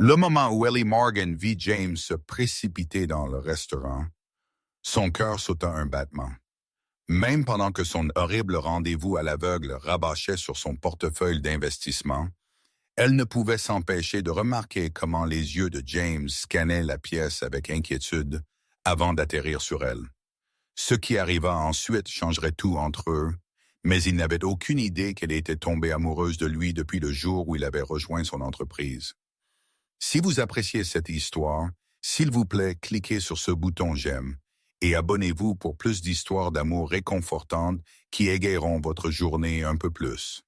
Le moment où Ellie Morgan vit James se précipiter dans le restaurant, son cœur sauta un battement. Même pendant que son horrible rendez-vous à l'aveugle rabâchait sur son portefeuille d'investissement, elle ne pouvait s'empêcher de remarquer comment les yeux de James scannaient la pièce avec inquiétude avant d'atterrir sur elle. Ce qui arriva ensuite changerait tout entre eux, mais il n'avait aucune idée qu'elle était tombée amoureuse de lui depuis le jour où il avait rejoint son entreprise. Si vous appréciez cette histoire, s'il vous plaît, cliquez sur ce bouton j'aime et abonnez-vous pour plus d'histoires d'amour réconfortantes qui égayeront votre journée un peu plus.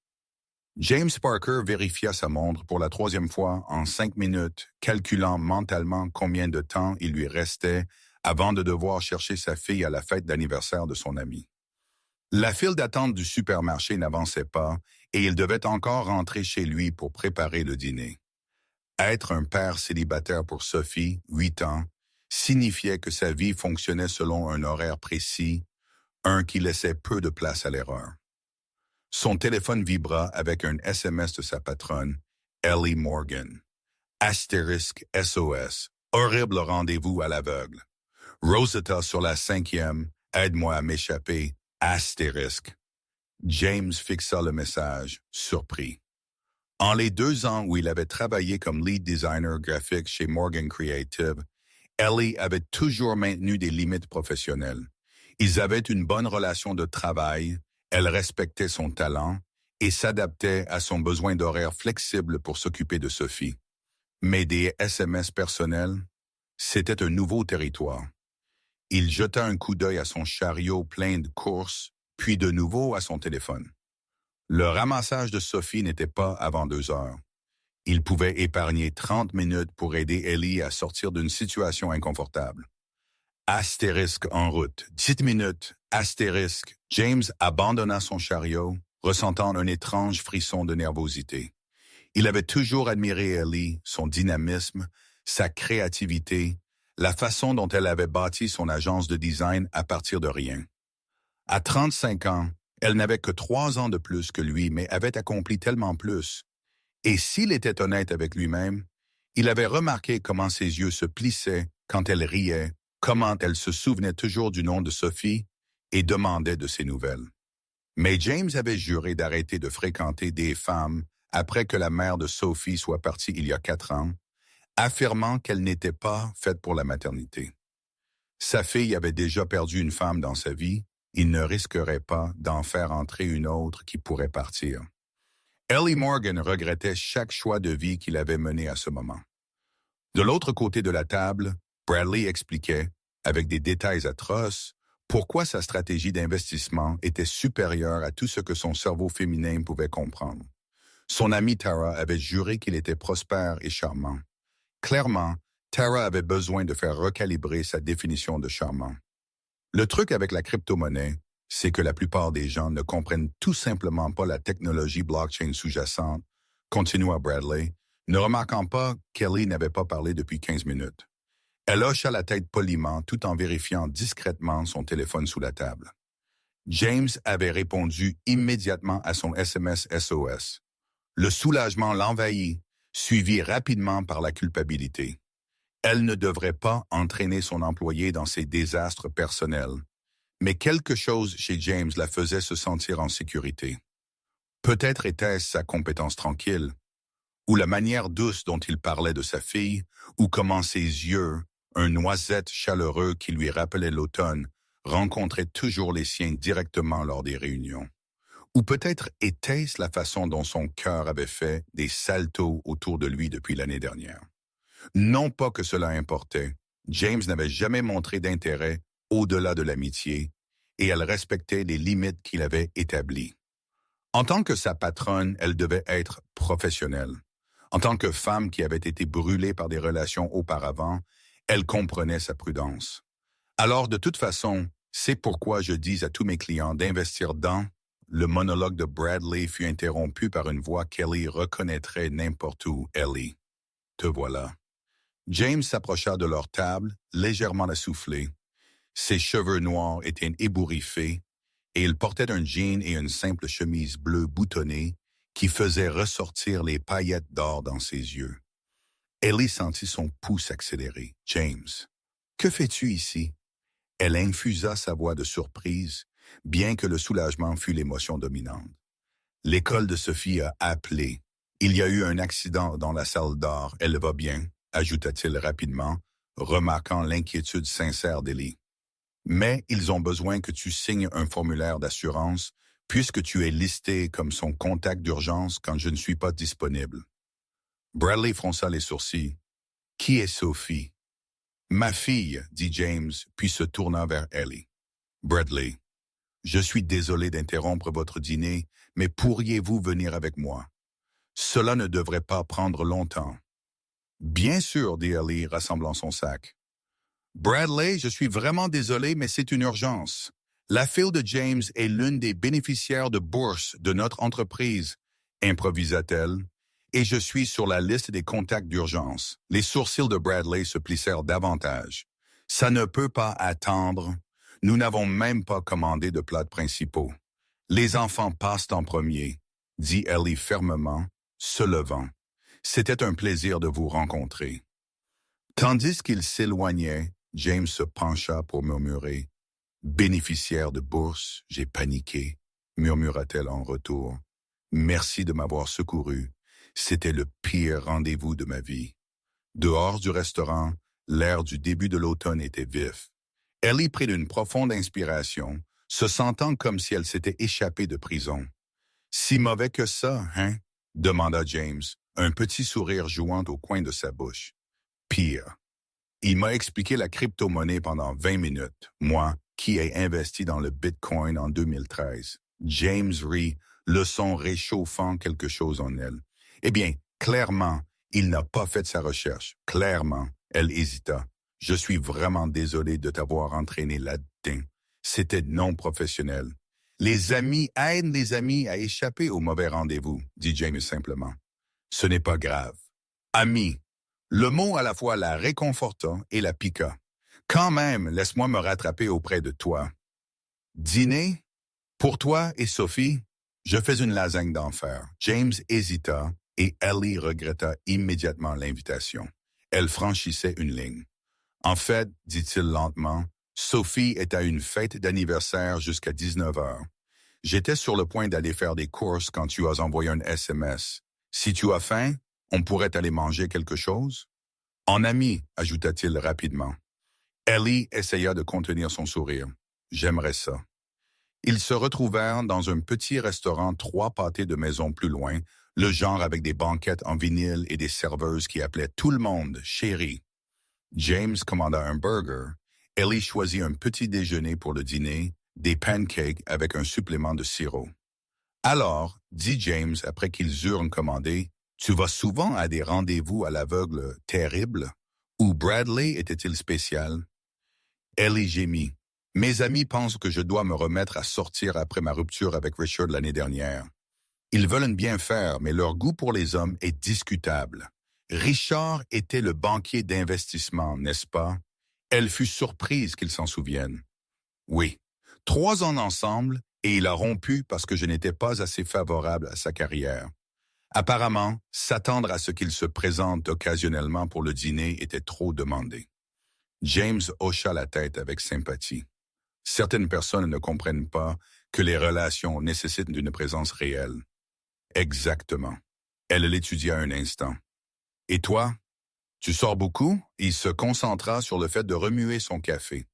James Parker vérifia sa montre pour la 3e fois en 5 minutes, calculant mentalement combien de temps il lui restait avant de devoir chercher sa fille à la fête d'anniversaire de son ami. La file d'attente du supermarché n'avançait pas et il devait encore rentrer chez lui pour préparer le dîner. Être un père célibataire pour Sophie, 8 ans, signifiait que sa vie fonctionnait selon un horaire précis, un qui laissait peu de place à l'erreur. Son téléphone vibra avec un SMS de sa patronne, Ellie Morgan. Astérisque SOS, horrible rendez-vous à l'aveugle. Rosetta sur la 5e, aide-moi à m'échapper, astérisque. James fixa le message, surpris. En les 2 ans où il avait travaillé comme lead designer graphique chez Morgan Creative, Ellie avait toujours maintenu des limites professionnelles. Ils avaient une bonne relation de travail, elle respectait son talent et s'adaptait à son besoin d'horaire flexible pour s'occuper de Sophie. Mais des SMS personnels, c'était un nouveau territoire. Il jeta un coup d'œil à son chariot plein de courses, puis de nouveau à son téléphone. Le ramassage de Sophie n'était pas avant 2 heures. Il pouvait épargner 30 minutes pour aider Ellie à sortir d'une situation inconfortable. Astérisque en route. 10 minutes. Astérisque. James abandonna son chariot, ressentant un étrange frisson de nervosité. Il avait toujours admiré Ellie, son dynamisme, sa créativité, la façon dont elle avait bâti son agence de design à partir de rien. À 35 ans, elle n'avait que 3 ans de plus que lui, mais avait accompli tellement plus. Et s'il était honnête avec lui-même, il avait remarqué comment ses yeux se plissaient quand elle riait, comment elle se souvenait toujours du nom de Sophie et demandait de ses nouvelles. Mais James avait juré d'arrêter de fréquenter des femmes après que la mère de Sophie soit partie il y a 4 ans, affirmant qu'elle n'était pas faite pour la maternité. Sa fille avait déjà perdu une femme dans sa vie, il ne risquerait pas d'en faire entrer une autre qui pourrait partir. Ellie Morgan regrettait chaque choix de vie qu'il avait mené à ce moment. De l'autre côté de la table, Bradley expliquait, avec des détails atroces, pourquoi sa stratégie d'investissement était supérieure à tout ce que son cerveau féminin pouvait comprendre. Son amie Tara avait juré qu'il était prospère et charmant. Clairement, Tara avait besoin de faire recalibrer sa définition de charmant. Le truc avec la crypto-monnaie, c'est que la plupart des gens ne comprennent tout simplement pas la technologie blockchain sous-jacente, continua Bradley, ne remarquant pas qu'Ellie n'avait pas parlé depuis 15 minutes. Elle hocha la tête poliment tout en vérifiant discrètement son téléphone sous la table. James avait répondu immédiatement à son SMS SOS. Le soulagement l'envahit, suivi rapidement par la culpabilité. Elle ne devrait pas entraîner son employé dans ses désastres personnels, mais quelque chose chez James la faisait se sentir en sécurité. Peut-être était-ce sa compétence tranquille, ou la manière douce dont il parlait de sa fille, ou comment ses yeux, un noisette chaleureux qui lui rappelait l'automne, rencontraient toujours les siens directement lors des réunions. Ou peut-être était-ce la façon dont son cœur avait fait des saltos autour de lui depuis l'année dernière. Non pas que cela importait, James n'avait jamais montré d'intérêt au-delà de l'amitié, et elle respectait les limites qu'il avait établies. En tant que sa patronne, elle devait être professionnelle. En tant que femme qui avait été brûlée par des relations auparavant, elle comprenait sa prudence. Alors, de toute façon, c'est pourquoi je dis à tous mes clients d'investir dans... Le monologue de Bradley fut interrompu par une voix qu'Ellie reconnaîtrait n'importe où. Ellie, te voilà. James s'approcha de leur table, légèrement essoufflé. Ses cheveux noirs étaient ébouriffés et il portait un jean et une simple chemise bleue boutonnée qui faisait ressortir les paillettes d'or dans ses yeux. Ellie sentit son pouls s'accélérer. « James, que fais-tu ici? » Elle infusa sa voix de surprise, bien que le soulagement fût l'émotion dominante. « L'école de Sophie a appelé. Il y a eu un accident dans la salle d'art. Elle va bien, » ajouta-t-il rapidement, remarquant l'inquiétude sincère d'Ellie. « Mais ils ont besoin que tu signes un formulaire d'assurance, puisque tu es listé comme son contact d'urgence quand je ne suis pas disponible. » Bradley fronça les sourcils. « Qui est Sophie? »« Ma fille, » dit James, puis se tourna vers Ellie. « Bradley, je suis désolé d'interrompre votre dîner, mais pourriez-vous venir avec moi? Cela ne devrait pas prendre longtemps. »« Bien sûr, » dit Ellie, rassemblant son sac. « Bradley, je suis vraiment désolé, mais c'est une urgence. La fille de James est l'une des bénéficiaires de bourse de notre entreprise, » improvisa-t-elle, « et je suis sur la liste des contacts d'urgence. » Les sourcils de Bradley se plissèrent davantage. « Ça ne peut pas attendre. Nous n'avons même pas commandé de plats principaux. Les enfants passent en premier, » dit Ellie fermement, se levant. « C'était un plaisir de vous rencontrer. » Tandis qu'il s'éloignait, James se pencha pour murmurer. « Bénéficiaire de bourse, j'ai paniqué, » murmura-t-elle en retour. « Merci de m'avoir secouru. C'était le pire rendez-vous de ma vie. » Dehors du restaurant, l'air du début de l'automne était vif. Ellie prit une profonde inspiration, se sentant comme si elle s'était échappée de prison. « Si mauvais que ça, hein? » demanda James, un petit sourire jouant au coin de sa bouche. « Pire. Il m'a expliqué la crypto-monnaie pendant 20 minutes, moi qui ai investi dans le Bitcoin en 2013. » James rit, le son réchauffant quelque chose en elle. « Eh bien, clairement, il n'a pas fait sa recherche. Clairement. » Elle hésita. « Je suis vraiment désolé de t'avoir entraîné là-dedans. C'était non professionnel. » « Les amis aident les amis à échapper au mauvais rendez-vous, » dit James simplement. « Ce n'est pas grave. »« Ami. » Le mot à la fois la réconforta et la piqua. « Quand même, laisse-moi me rattraper auprès de toi. »« Dîner? Pour toi et Sophie? » Je fais une lasagne d'enfer. James hésita et Ellie regretta immédiatement l'invitation. Elle franchissait une ligne. « En fait, dit-il lentement, Sophie est à une fête d'anniversaire jusqu'à 19 heures. J'étais sur le point d'aller faire des courses quand tu as envoyé un SMS. Si tu as faim, on pourrait aller manger quelque chose? »« En ami, » ajouta-t-il rapidement. Ellie essaya de contenir son sourire. « J'aimerais ça. » Ils se retrouvèrent dans un petit restaurant 3 pâtés de maison plus loin, le genre avec des banquettes en vinyle et des serveuses qui appelaient tout le monde « chérie ». James commanda un burger. Ellie choisit un petit déjeuner pour le dîner, des pancakes avec un supplément de sirop. « Alors, » dit James après qu'ils eurent commandé, « tu vas souvent à des rendez-vous à l'aveugle terribles? Ou Bradley était-il spécial? » Ellie gémit. « Mes amis pensent que je dois me remettre à sortir après ma rupture avec Richard l'année dernière. Ils veulent bien faire, mais leur goût pour les hommes est discutable. Richard était le banquier d'investissement, n'est-ce pas? » Elle fut surprise qu'il s'en souvienne. « Oui. 3 ans ensemble, et il a rompu parce que je n'étais pas assez favorable à sa carrière. Apparemment, s'attendre à ce qu'il se présente occasionnellement pour le dîner était trop demandé. » James hocha la tête avec sympathie. Certaines personnes ne comprennent pas que les relations nécessitent d'une présence réelle. Exactement. Elle l'étudia un instant. Et toi? Tu sors beaucoup? Il se concentra sur le fait de remuer son café.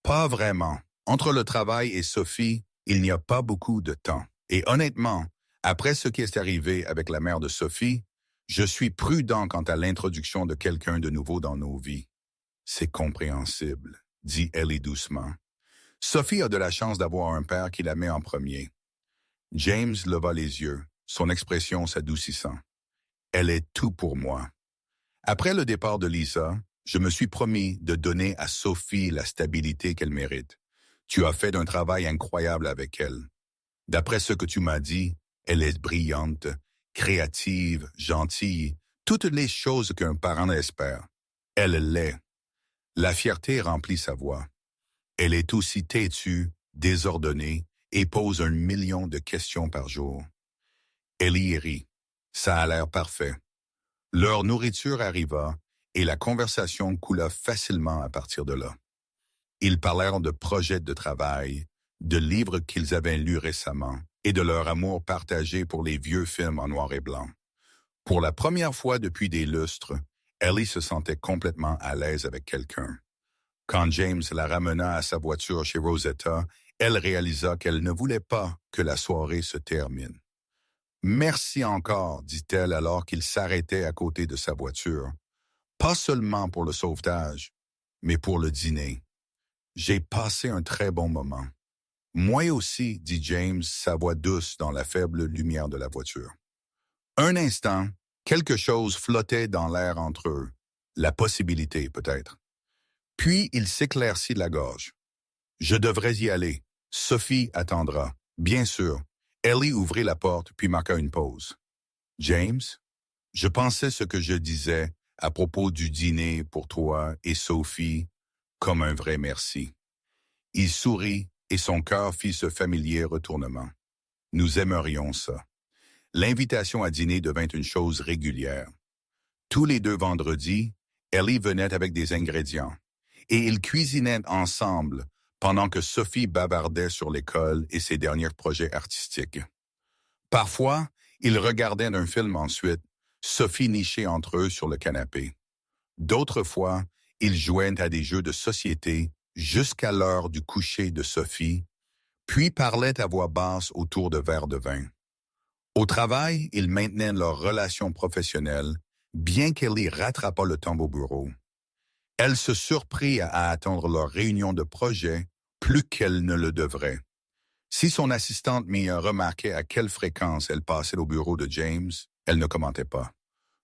Pas vraiment. Entre le travail et Sophie, il n'y a pas beaucoup de temps. Et honnêtement, après ce qui est arrivé avec la mère de Sophie, je suis prudent quant à l'introduction de quelqu'un de nouveau dans nos vies. C'est compréhensible, dit Ellie doucement. Sophie a de la chance d'avoir un père qui la met en premier. James leva les yeux, son expression s'adoucissant. Elle est tout pour moi. Après le départ de Lisa, je me suis promis de donner à Sophie la stabilité qu'elle mérite. Tu as fait un travail incroyable avec elle. D'après ce que tu m'as dit, elle est brillante, créative, gentille, toutes les choses qu'un parent espère. Elle l'est. La fierté remplit sa voix. Elle est aussi têtue, désordonnée et pose 1 million de questions par jour. Ellie rit. Ça a l'air parfait. Leur nourriture arriva et la conversation coula facilement à partir de là. Ils parlèrent de projets de travail, de livres qu'ils avaient lus récemment et de leur amour partagé pour les vieux films en noir et blanc. Pour la première fois depuis des lustres, Ellie se sentait complètement à l'aise avec quelqu'un. Quand James la ramena à sa voiture chez Rosetta, elle réalisa qu'elle ne voulait pas que la soirée se termine. « Merci encore, dit-elle alors qu'il s'arrêtait à côté de sa voiture. Pas seulement pour le sauvetage, mais pour le dîner. J'ai passé un très bon moment. Moi aussi, dit James, sa voix douce dans la faible lumière de la voiture. Un instant, quelque chose flottait dans l'air entre eux. La possibilité, peut-être. Puis il s'éclaircit la gorge. Je devrais y aller. Sophie attendra. Bien sûr. Ellie ouvrit la porte puis marqua une pause. James, je pensais ce que je disais à propos du dîner pour toi et Sophie comme un vrai merci. Il sourit et son cœur fit ce familier retournement. Nous aimerions ça. L'invitation à dîner devint une chose régulière. Tous les 2 vendredis, Ellie venait avec des ingrédients et ils cuisinaient ensemble pendant que Sophie bavardait sur l'école et ses derniers projets artistiques. Parfois, ils regardaient un film ensuite, Sophie nichée entre eux sur le canapé. D'autres fois, ils jouaient à des jeux de société jusqu'à l'heure du coucher de Sophie, puis parlaient à voix basse autour de verres de vin. Au travail, ils maintenaient leur relation professionnelle, bien qu'Ellie rattrapât le temps au bureau. Elle se surprit à attendre leur réunion de projet plus qu'elle ne le devrait. Si son assistante Mia remarquait à quelle fréquence elle passait au bureau de James, elle ne commentait pas.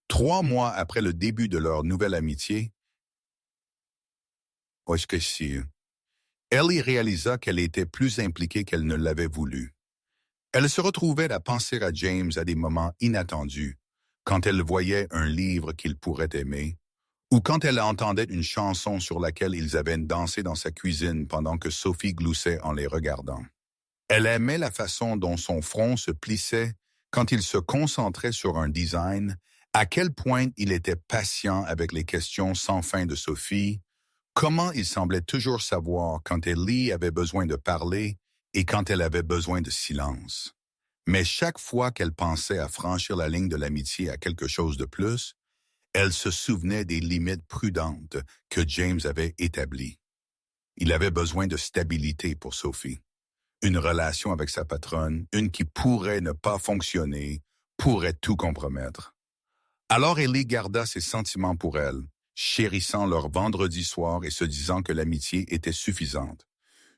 3 mois après le début de leur nouvelle amitié, Ellie réalisa qu'elle était plus impliquée qu'elle ne l'avait voulu. Elle se retrouvait à penser à James à des moments inattendus, quand elle voyait un livre qu'il pourrait aimer, ou quand elle entendait une chanson sur laquelle ils avaient dansé dans sa cuisine pendant que Sophie gloussait en les regardant. Elle aimait la façon dont son front se plissait quand il se concentrait sur un design, à quel point il était patient avec les questions sans fin de Sophie, comment il semblait toujours savoir quand Ellie avait besoin de parler et quand elle avait besoin de silence. Mais chaque fois qu'elle pensait à franchir la ligne de l'amitié à quelque chose de plus, elle se souvenait des limites prudentes que James avait établies. Il avait besoin de stabilité pour Sophie. Une relation avec sa patronne, une qui pourrait ne pas fonctionner, pourrait tout compromettre. Alors Ellie garda ses sentiments pour elle, chérissant leur vendredi soir et se disant que l'amitié était suffisante,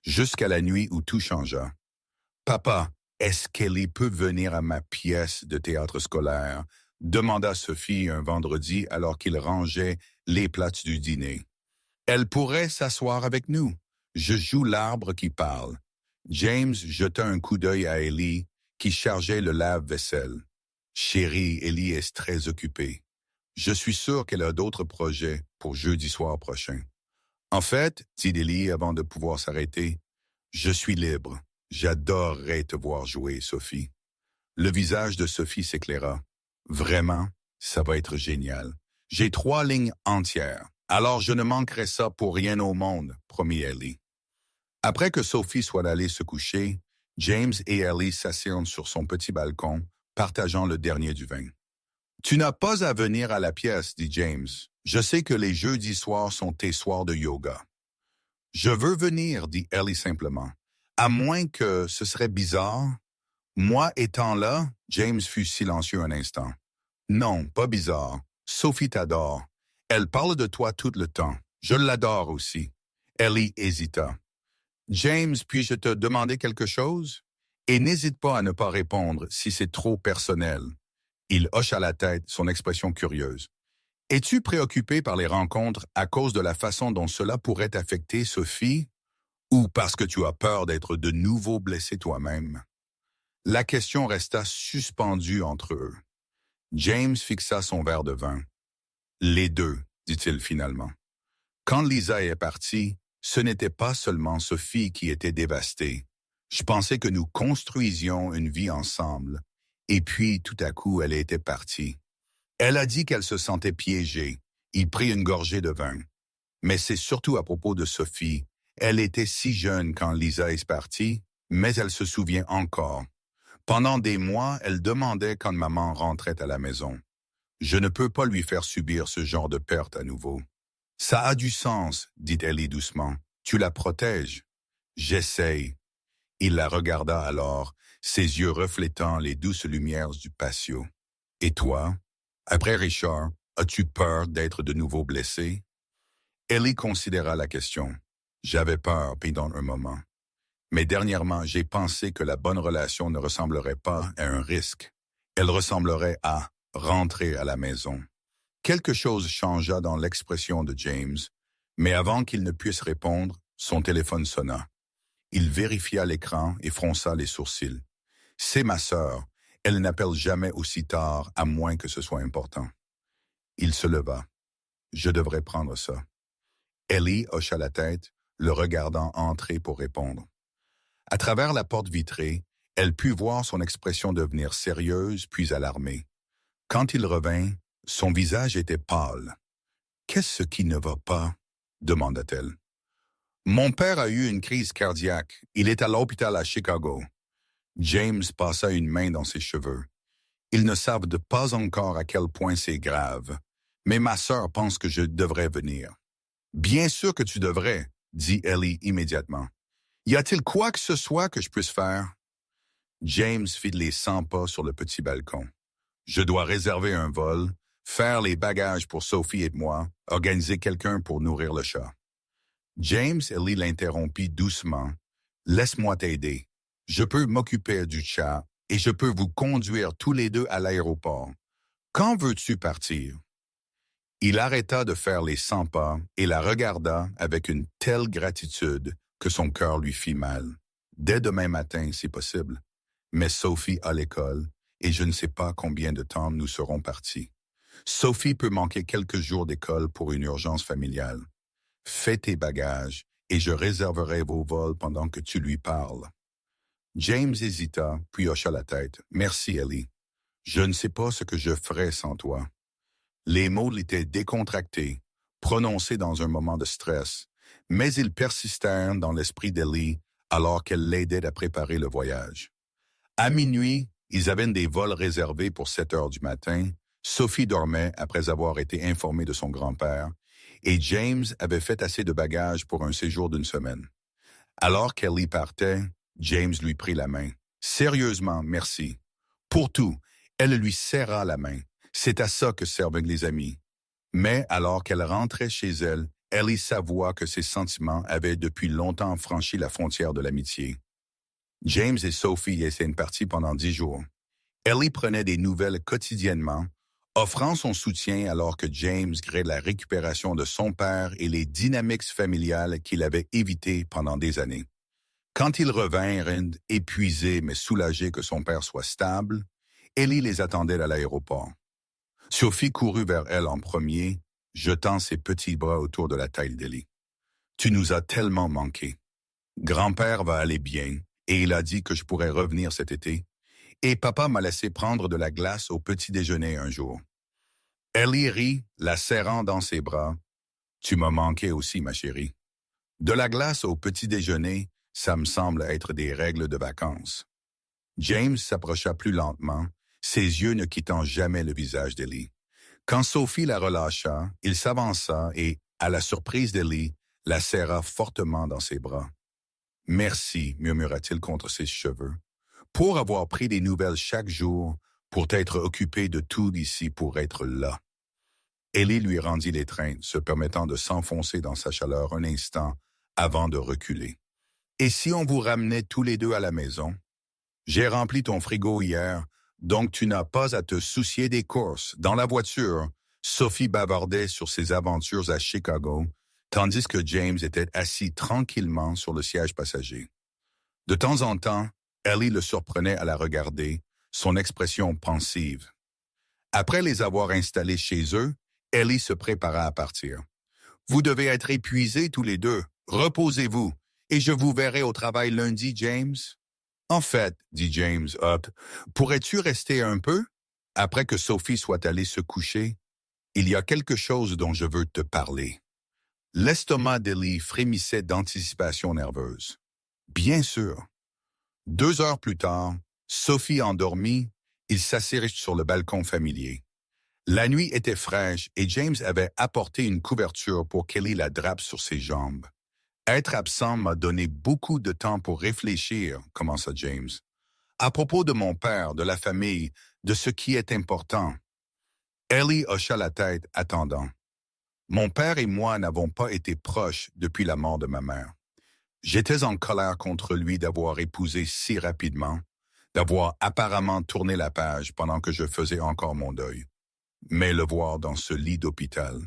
jusqu'à la nuit où tout changea. « Papa, est-ce qu'Ellie peut venir à ma pièce de théâtre scolaire ?» demanda Sophie un vendredi alors qu'il rangeait les plats du dîner. « Elle pourrait s'asseoir avec nous. Je joue l'arbre qui parle. » James jeta un coup d'œil à Ellie, qui chargeait le lave-vaisselle. « Chérie, Ellie est très occupée. Je suis sûr qu'elle a d'autres projets pour jeudi soir prochain. » « En fait, dit Ellie avant de pouvoir s'arrêter, je suis libre. J'adorerais te voir jouer, Sophie. » Le visage de Sophie s'éclaira. « Vraiment, ça va être génial. J'ai 3 lignes entières, alors je ne manquerai ça pour rien au monde, promit Ellie. » Après que Sophie soit allée se coucher, James et Ellie s'assirent sur son petit balcon, partageant le dernier du vin. « Tu n'as pas à venir à la pièce, dit James. Je sais que les jeudis soirs sont tes soirs de yoga. »« Je veux venir, dit Ellie simplement. À moins que ce serait bizarre. » Moi étant là, James fut silencieux un instant. « Non, pas bizarre. Sophie t'adore. Elle parle de toi tout le temps. Je l'adore aussi. » Ellie hésita. « James, puis-je te demander quelque chose? Et n'hésite pas à ne pas répondre si c'est trop personnel. » Il hocha la tête, son expression curieuse. « Es-tu préoccupé par les rencontres à cause de la façon dont cela pourrait affecter Sophie, ou parce que tu as peur d'être de nouveau blessé toi-même? » La question resta suspendue entre eux. James fixa son verre de vin. « Les deux, dit-il finalement. Quand Lisa est partie, ce n'était pas seulement Sophie qui était dévastée. Je pensais que nous construisions une vie ensemble, et puis tout à coup elle était partie. Elle a dit qu'elle se sentait piégée. Il prit une gorgée de vin. Mais c'est surtout à propos de Sophie. Elle était si jeune quand Lisa est partie, mais elle se souvient encore. Pendant des mois, elle demandait quand maman rentrait à la maison. Je ne peux pas lui faire subir ce genre de perte à nouveau. Ça a du sens, dit Ellie doucement. Tu la protèges. J'essaye. Il la regarda alors, ses yeux reflétant les douces lumières du patio. Et toi? Après Richard, as-tu peur d'être de nouveau blessé? Ellie considéra la question. J'avais peur pendant un moment. Mais dernièrement, j'ai pensé que la bonne relation ne ressemblerait pas à un risque. Elle ressemblerait à rentrer à la maison. Quelque chose changea dans l'expression de James, mais avant qu'il ne puisse répondre, son téléphone sonna. Il vérifia l'écran et fronça les sourcils. C'est ma sœur. Elle n'appelle jamais aussi tard, à moins que ce soit important. Il se leva. Je devrais prendre ça. Ellie hocha la tête, le regardant entrer pour répondre. À travers la porte vitrée, elle put voir son expression devenir sérieuse puis alarmée. Quand il revint, son visage était pâle. « Qu'est-ce qui ne va pas? » demanda-t-elle. « Mon père a eu une crise cardiaque. Il est à l'hôpital à Chicago. » James passa une main dans ses cheveux. « Ils ne savent pas encore à quel point c'est grave. Mais ma sœur pense que je devrais venir. »« Bien sûr que tu devrais, » dit Ellie immédiatement. « Y a-t-il quoi que ce soit que je puisse faire? » James fit les 100 pas sur le petit balcon. « Je dois réserver un vol, faire les bagages pour Sophie et moi, organiser quelqu'un pour nourrir le chat. » James, Ellie l'interrompit doucement. « Laisse-moi t'aider. Je peux m'occuper du chat et je peux vous conduire tous les deux à l'aéroport. Quand veux-tu partir? » Il arrêta de faire les 100 pas et la regarda avec une telle gratitude que son cœur lui fit mal. Dès demain matin, si possible. Mais Sophie a l'école et je ne sais pas combien de temps nous serons partis. Sophie peut manquer quelques jours d'école pour une urgence familiale. Fais tes bagages et je réserverai vos vols pendant que tu lui parles. James hésita, puis hocha la tête. « Merci, Ellie. Je ne sais pas ce que je ferais sans toi. » Les mots étaient décontractés, prononcés dans un moment de stress, mais ils persistèrent dans l'esprit d'Ellie alors qu'elle l'aidait à préparer le voyage. À minuit, ils avaient des vols réservés pour 7 heures du matin. Sophie dormait après avoir été informée de son grand-père, et James avait fait assez de bagages pour un séjour d'une semaine. Alors qu'Ellie partait, James lui prit la main. « Sérieusement, merci. » Pour tout, elle lui serra la main. C'est à ça que servent les amis. Mais alors qu'elle rentrait chez elle, Ellie s'avoua que ses sentiments avaient depuis longtemps franchi la frontière de l'amitié. James et Sophie étaient partis pendant 10 jours. Ellie prenait des nouvelles quotidiennement, offrant son soutien alors que James créait la récupération de son père et les dynamiques familiales qu'il avait évitées pendant des années. Quand ils revinrent, épuisés mais soulagés que son père soit stable, Ellie les attendait à l'aéroport. Sophie courut vers elle en premier, jetant ses petits bras autour de la taille d'Ellie. « Tu nous as tellement manqué. Grand-père va aller bien, et il a dit que je pourrais revenir cet été, et papa m'a laissé prendre de la glace au petit-déjeuner un jour. » Ellie rit, la serrant dans ses bras. « Tu m'as manqué aussi, ma chérie. De la glace au petit-déjeuner, ça me semble être des règles de vacances. » James s'approcha plus lentement, ses yeux ne quittant jamais le visage d'Ellie. Quand Sophie la relâcha, il s'avança et, à la surprise d'Ellie, la serra fortement dans ses bras. « Merci, murmura-t-il contre ses cheveux, pour avoir pris des nouvelles chaque jour, pour t'être occupé de tout ici, pour être là. » Ellie lui rendit l'étreinte, se permettant de s'enfoncer dans sa chaleur un instant avant de reculer. « Et si on vous ramenait tous les deux à la maison? J'ai rempli ton frigo hier, donc tu n'as pas à te soucier des courses. Dans la voiture, Sophie bavardait sur ses aventures à Chicago, tandis que James était assis tranquillement sur le siège passager. De temps en temps, Ellie le surprenait à la regarder, son expression pensive. Après les avoir installés chez eux, Ellie se prépara à partir. « Vous devez être épuisés tous les deux. Reposez-vous, et je vous verrai au travail lundi, James. » « En fait, dit James, pourrais-tu rester un peu? » Après que Sophie soit allée se coucher, il y a quelque chose dont je veux te parler. L'estomac d'Ellie frémissait d'anticipation nerveuse. Bien sûr. 2 heures plus tard, Sophie endormie, ils s'assirent sur le balcon familier. La nuit était fraîche et James avait apporté une couverture pour qu'Ellie la drape sur ses jambes. Être absent m'a donné beaucoup de temps pour réfléchir, commença James. À propos de mon père, de la famille, de ce qui est important. Ellie hocha la tête, attendant. Mon père et moi n'avons pas été proches depuis la mort de ma mère. J'étais en colère contre lui d'avoir épousé si rapidement, d'avoir apparemment tourné la page pendant que je faisais encore mon deuil. Mais le voir dans ce lit d'hôpital.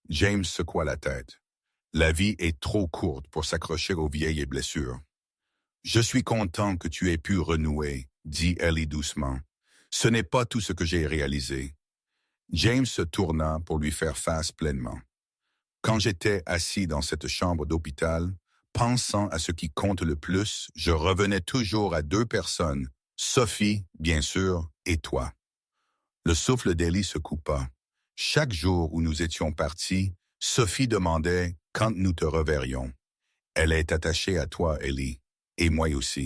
James secoua la tête. La vie est trop courte pour s'accrocher aux vieilles blessures. Je suis content que tu aies pu renouer, dit Ellie doucement. Ce n'est pas tout ce que j'ai réalisé. James se tourna pour lui faire face pleinement. Quand j'étais assis dans cette chambre d'hôpital, pensant à ce qui compte le plus, je revenais toujours à 2 personnes, Sophie, bien sûr, et toi. Le souffle d'Ellie se coupa. Chaque jour où nous étions partis, Sophie demandait quand nous te reverrions. Elle est attachée à toi, Ellie, et moi aussi.